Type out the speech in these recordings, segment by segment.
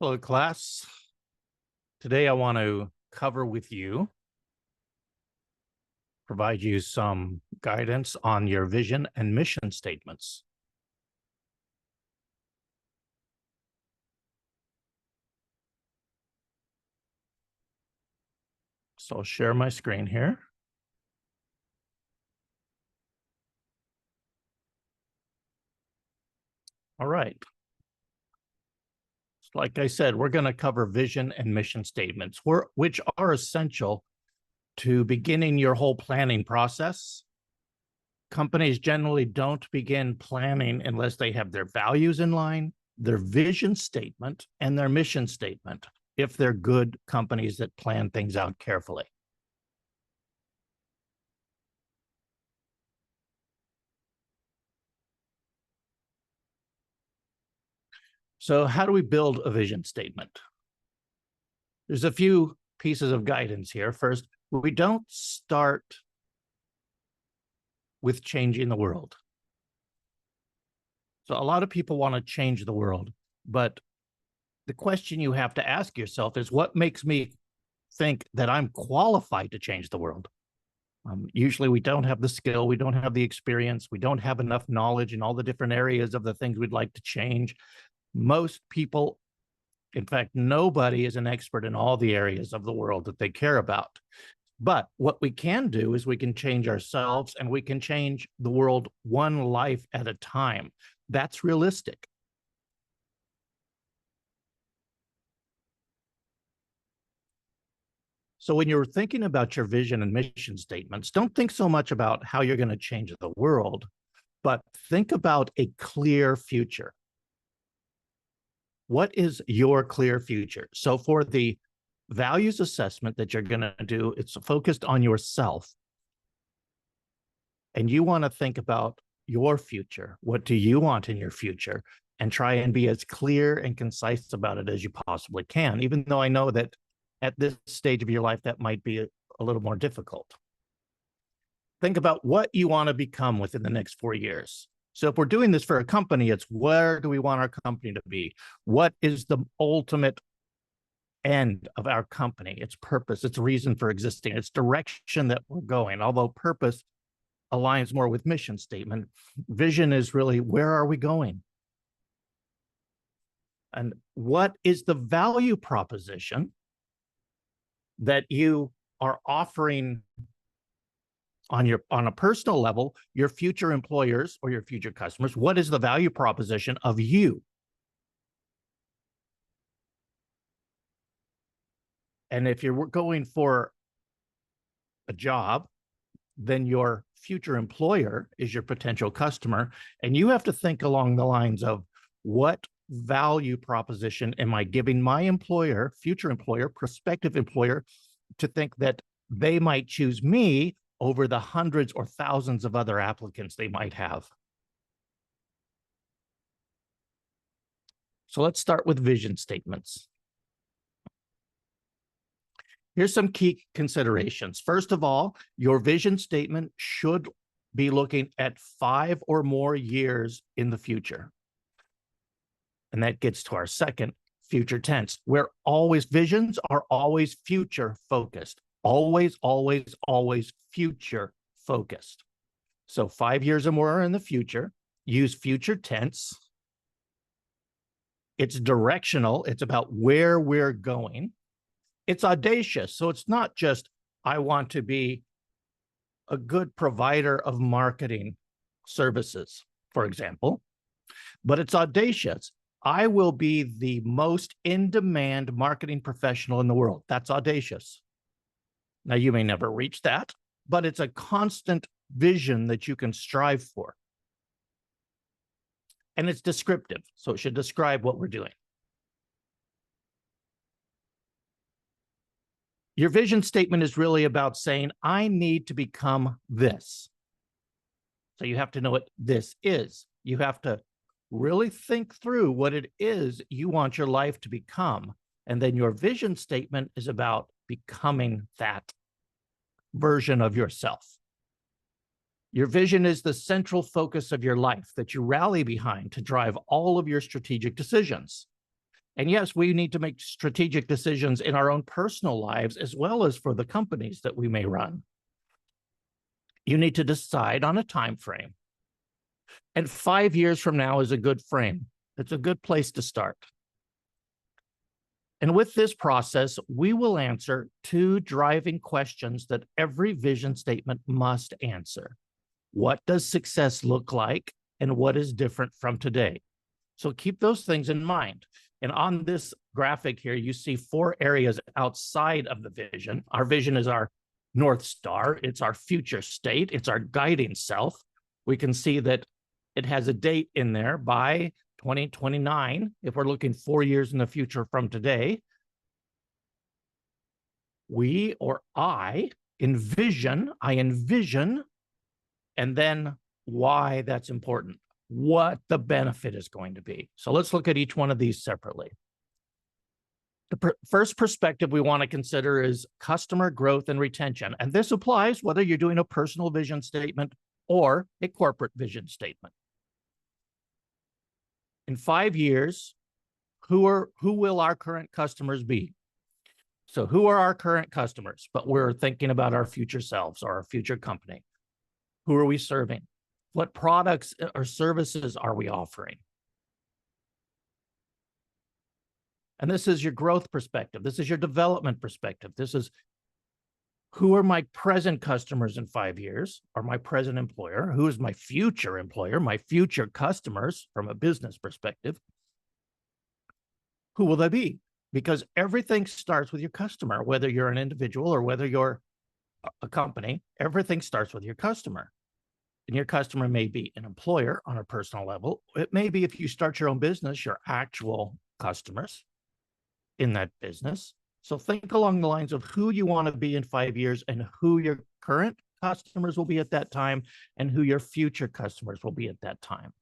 Hello, class. Today I want to cover with you, provide you some guidance on your vision and mission statements. So I'll share my screen here. All right. Like I said, we're going to cover vision and mission statements, which are essential to beginning your whole planning process. Companies generally don't begin planning unless they have their values in line, their vision statement, and their mission statement, if they're good companies that plan things out carefully. So how do we build a vision statement? There's a few pieces of guidance here. First, we don't start with changing the world. So a lot of people want to change the world, but the question you have to ask yourself is, what makes me think that I'm qualified to change the world? Usually we don't have the skill, we don't have the experience, we don't have enough knowledge in all the different areas of the things we'd like to change. Most people, in fact, nobody is an expert in all the areas of the world that they care about. But what we can do is we can change ourselves, and we can change the world one life at a time. That's realistic. So when you're thinking about your vision and mission statements, don't think so much about how you're going to change the world, but think about a clear future. What is your clear future? So for the values assessment that you're going to do, it's focused on yourself. And you want to think about your future. What do you want in your future? And try and be as clear and concise about it as you possibly can, even though I know that at this stage of your life, that might be a little more difficult. Think about what you want to become within the next 4 years. So if we're doing this for a company, it's where do we want our company to be? What is the ultimate end of our company? Its purpose, its reason for existing, its direction that we're going. Although purpose aligns more with mission statement, vision is really, where are we going? And what is the value proposition that you are offering on a personal level, your future employers or your future customers? What is the value proposition of you? And if you're going for a job, then your future employer is your potential customer. And you have to think along the lines of, what value proposition am I giving my employer, future employer, prospective employer, to think that they might choose me over the hundreds or thousands of other applicants they might have? So let's start with vision statements. Here's some key considerations. First of all, your vision statement should be looking at 5 or more years in the future. And that gets to our second, future tense, where visions are always future focused. Always, always, always future focused. So 5 years or more in the future, use future tense. It's directional. It's about where we're going. It's audacious. So it's not just, I want to be a good provider of marketing services, for example, but it's audacious. I will be the most in-demand marketing professional in the world. That's audacious. Now, you may never reach that, but it's a constant vision that you can strive for. And it's descriptive, so it should describe what we're doing. Your vision statement is really about saying, I need to become this. So you have to know what this is. You have to really think through what it is you want your life to become. And then your vision statement is about becoming that version of yourself. Your vision is the central focus of your life that you rally behind to drive all of your strategic decisions. And yes, we need to make strategic decisions in our own personal lives as well as for the companies that we may run. You need to decide on a time frame. And 5 years from now is a good frame. It's a good place to start. And with this process, we will answer two driving questions that every vision statement must answer. What does success look like, and what is different from today? So keep those things in mind. And on this graphic here, you see 4 areas outside of the vision. Our vision is our North Star. It's our future state. It's our guiding self. We can see that it has a date in there by 2029, if we're looking 4 years in the future from today. We, or I envision, and then why that's important, what the benefit is going to be. So let's look at each one of these separately. The first perspective we want to consider is customer growth and retention. And this applies whether you're doing a personal vision statement or a corporate vision statement. In 5 years, who will our current customers be? So who are our current customers? But we're thinking about our future selves or our future company. Who are we serving? What products or services are we offering? And this is your growth perspective. This is your development perspective. This is who are my present customers in 5 years, or my present employer? Who is my future employer, my future customers from a business perspective? Who will they be? Because everything starts with your customer, whether you're an individual or whether you're a company, everything starts with your customer. And your customer may be an employer on a personal level. It may be, if you start your own business, your actual customers in that business. So think along the lines of who you want to be in 5 years and who your current customers will be at that time and who your future customers will be at that time.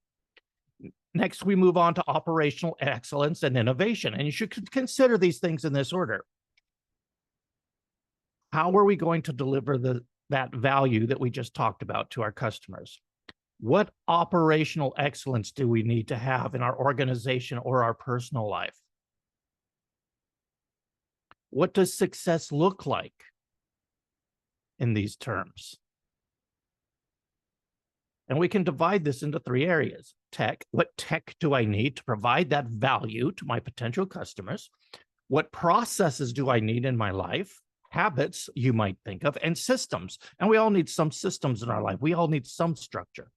Next, we move on to operational excellence and innovation. And you should consider these things in this order. How are we going to deliver that value that we just talked about to our customers? What operational excellence do we need to have in our organization or our personal life? What does success look like in these terms? And we can divide this into 3 areas. Tech, what tech do I need to provide that value to my potential customers? What processes do I need in my life? Habits, you might think of, and systems. And we all need some systems in our life. We all need some structure.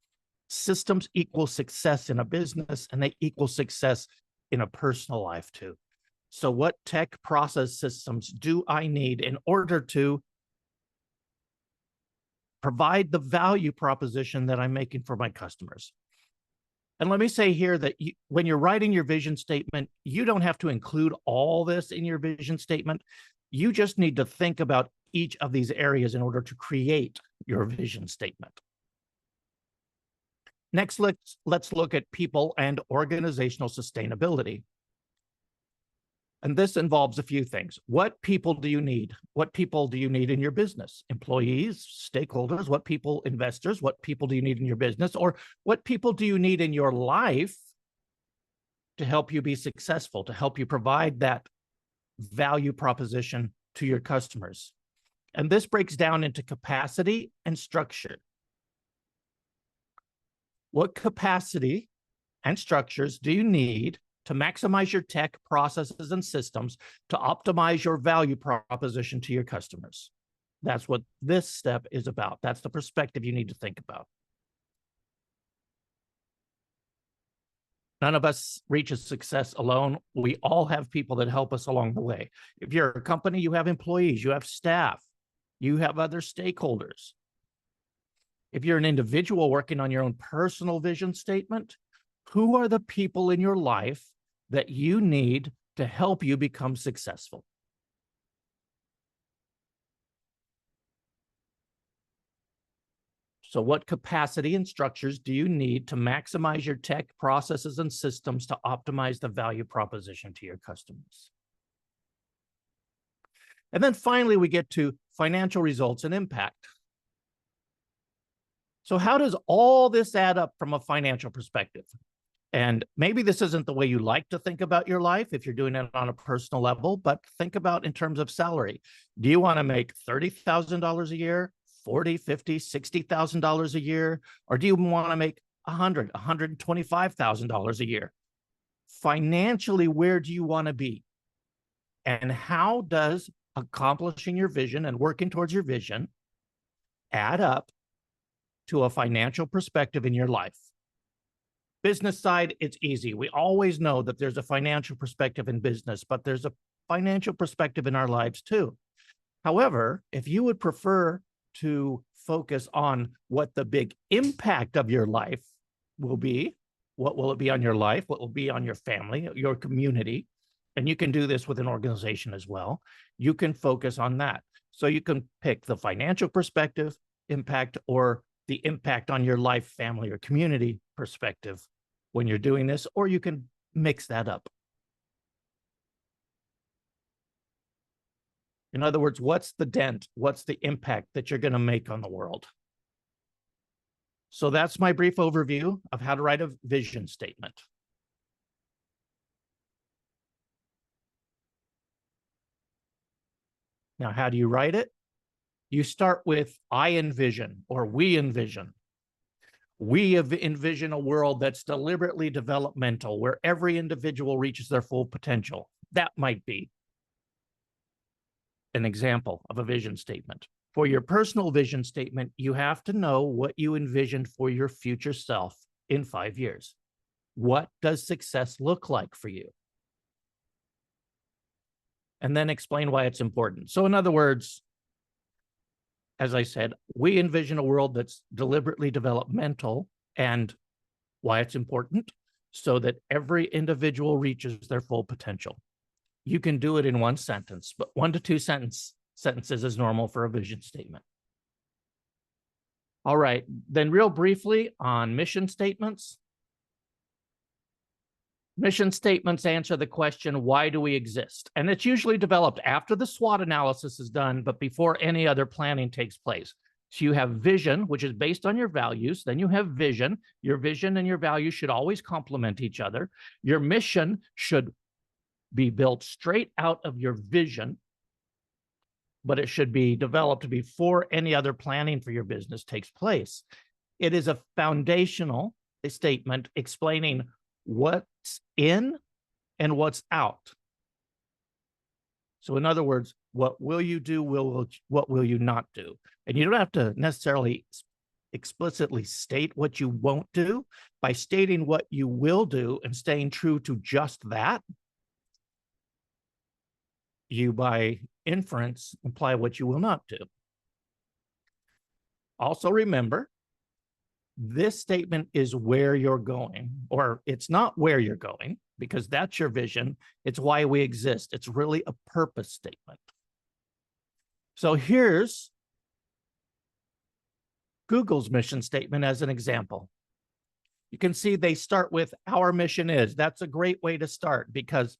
Systems equal success in a business, and they equal success in a personal life too. So what tech process systems do I need in order to provide the value proposition that I'm making for my customers? And let me say here that when you're writing your vision statement, you don't have to include all this in your vision statement. You just need to think about each of these areas in order to create your vision statement. Next, let's look at people and organizational sustainability. And this involves a few things. What people do you need? What people do you need in your business? Employees, stakeholders, what people, investors, what people do you need in your business? Or what people do you need in your life to help you be successful, to help you provide that value proposition to your customers? And this breaks down into capacity and structure. What capacity and structures do you need to maximize your tech, processes, and systems to optimize your value proposition to your customers? That's what this step is about. That's the perspective you need to think about. None of us reaches success alone. We all have people that help us along the way. If you're a company, you have employees, you have staff, you have other stakeholders. If you're an individual working on your own personal vision statement, who are the people in your life that you need to help you become successful? So what capacity and structures do you need to maximize your tech, processes, and systems to optimize the value proposition to your customers? And then finally, we get to financial results and impact. So how does all this add up from a financial perspective? And maybe this isn't the way you like to think about your life if you're doing it on a personal level, but think about in terms of salary. Do you want to make $30,000 a year, 40, 50, $60,000 a year? Or do you want to make $125,000 a year? Financially, where do you want to be? And how does accomplishing your vision and working towards your vision add up to a financial perspective in your life? Business side, it's easy. We always know that there's a financial perspective in business, but there's a financial perspective in our lives too. However, if you would prefer to focus on what the big impact of your life will be, what will it be on your life? What will be on your family, your community? And you can do this with an organization as well. You can focus on that. So you can pick the financial perspective, impact, or the impact on your life, family, or community perspective when you're doing this, or you can mix that up. In other words, what's the dent? What's the impact that you're going to make on the world? So that's my brief overview of how to write a vision statement. Now, how do you write it? You start with I envision, or we envision. We envision a world that's deliberately developmental, where every individual reaches their full potential. That might be an example of a vision statement. For your personal vision statement, you have to know what you envision for your future self in 5 years. What does success look like for you? And then explain why it's important. So in other words, as I said, we envision a world that's deliberately developmental, and why it's important, so that every individual reaches their full potential. You can do it in one sentence, but 1 to 2 sentences is normal for a vision statement. All right, then real briefly on mission statements. Mission statements answer the question, why do we exist? And it's usually developed after the SWOT analysis is done, but before any other planning takes place. So you have vision, which is based on your values. Then you have vision. Your vision and your values should always complement each other. Your mission should be built straight out of your vision, but it should be developed before any other planning for your business takes place. It is a foundational statement explaining what's in and what's out. So in other words, what will you do? What will you not do? And you don't have to necessarily explicitly state what you won't do. By stating what you will do and staying true to just that, you by inference imply what you will not do. Also remember, this statement is where you're going, or it's not where you're going, because that's your vision. It's why we exist. It's really a purpose statement. So here's Google's mission statement as an example. You can see they start with our mission is. That's a great way to start, because,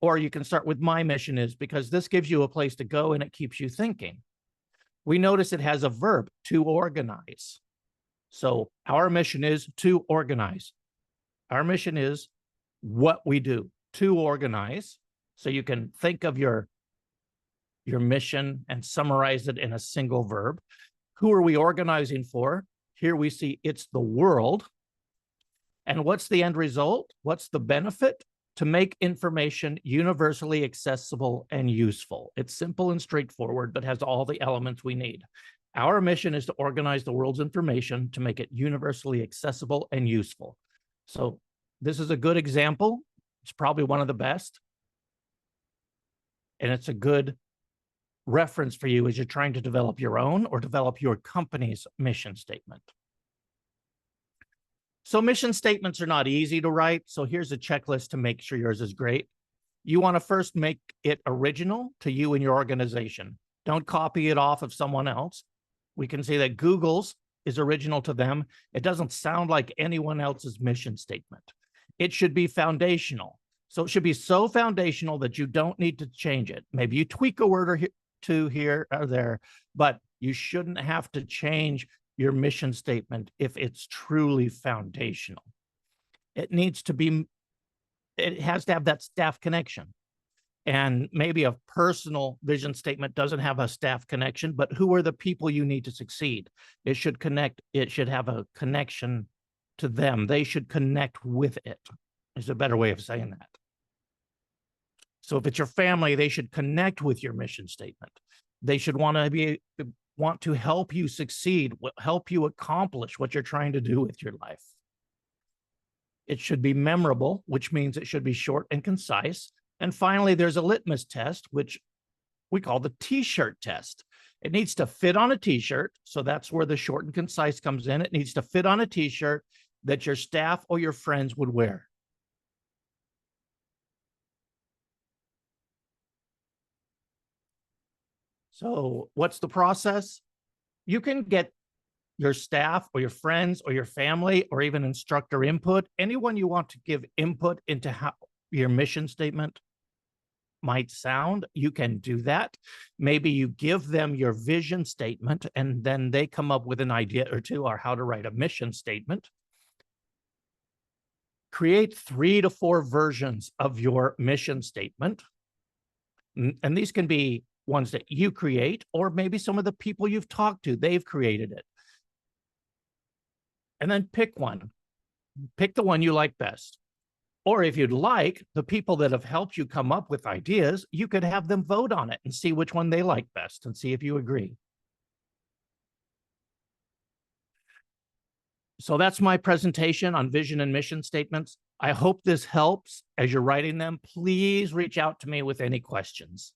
or you can start with my mission is, because this gives you a place to go and it keeps you thinking. We notice it has a verb, to organize. So our mission is to organize. Our mission is what we do, to organize. So you can think of your mission and summarize it in a single verb. Who are we organizing for? Here we see it's the world. And what's the end result? What's the benefit? To make information universally accessible and useful. It's simple and straightforward, but has all the elements we need. Our mission is to organize the world's information to make it universally accessible and useful. So this is a good example. It's probably one of the best. And it's a good reference for you as you're trying to develop your own or develop your company's mission statement. So mission statements are not easy to write. So here's a checklist to make sure yours is great. You want to first make it original to you and your organization. Don't copy it off of someone else. We can see that Google's is original to them. It doesn't sound like anyone else's mission statement. It should be foundational. So it should be so foundational that you don't need to change it. Maybe you tweak a word or two here or there, but you shouldn't have to change your mission statement if it's truly foundational. It needs to be, it has to have that staff connection. And maybe a personal vision statement doesn't have a staff connection, but who are the people you need to succeed? It should connect, it should have a connection to them. They should connect with it, is a better way of saying that. So if it's your family, they should connect with your mission statement. They should want to help you succeed, help you accomplish what you're trying to do with your life. It should be memorable, which means it should be short and concise. And finally, there's a litmus test, which we call the T-shirt test. It needs to fit on a T-shirt. So that's where the short and concise comes in. It needs to fit on a T-shirt that your staff or your friends would wear. So what's the process? You can get your staff or your friends or your family or even instructor input, anyone you want to give input into how your mission statement might sound, you can do that. Maybe you give them your vision statement and then they come up with an idea or two or how to write a mission statement. Create 3 to 4 versions of your mission statement. And these can be ones that you create, or maybe some of the people you've talked to, they've created it. And then pick one. Pick the one you like best. Or if you'd like, the people that have helped you come up with ideas, you could have them vote on it and see which one they like best and see if you agree. So that's my presentation on vision and mission statements. I hope this helps as you're writing them. Please reach out to me with any questions.